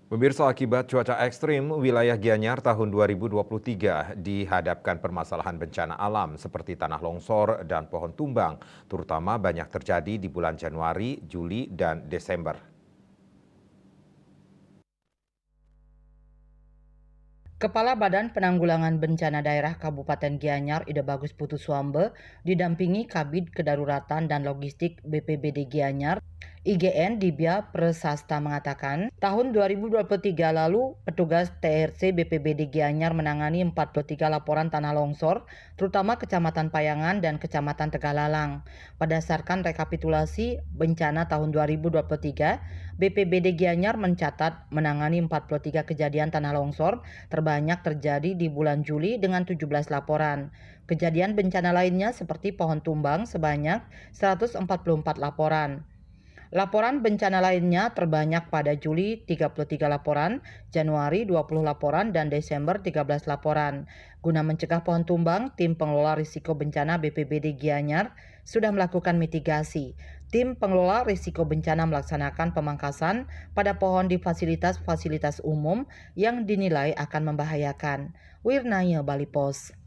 Pemirsa, akibat cuaca ekstrim, wilayah Gianyar tahun 2023 dihadapkan permasalahan bencana alam seperti tanah longsor dan pohon tumbang, terutama banyak terjadi di bulan Januari, Juli, dan Desember. Kepala Badan Penanggulangan Bencana Daerah Kabupaten Gianyar, Ida Bagus Putu Suambe, didampingi Kabid Kedaruratan dan Logistik BPBD Gianyar, IGN Dibya Presasta mengatakan, tahun 2023 lalu, petugas TRC BPBD Gianyar menangani 43 laporan tanah longsor, terutama Kecamatan Payangan dan Kecamatan Tegalalang. Berdasarkan rekapitulasi bencana tahun 2023, BPBD Gianyar mencatat menangani 43 kejadian tanah longsor, terbanyak terjadi di bulan Juli dengan 17 laporan. Kejadian bencana lainnya seperti pohon tumbang sebanyak 144 laporan. Laporan bencana lainnya terbanyak pada Juli 33 laporan, Januari 20 laporan, dan Desember 13 laporan. Guna mencegah pohon tumbang, tim pengelola risiko bencana BPBD Gianyar sudah melakukan mitigasi. Tim pengelola risiko bencana melaksanakan pemangkasan pada pohon di fasilitas-fasilitas umum yang dinilai akan membahayakan. Wirnaya Bali Pos.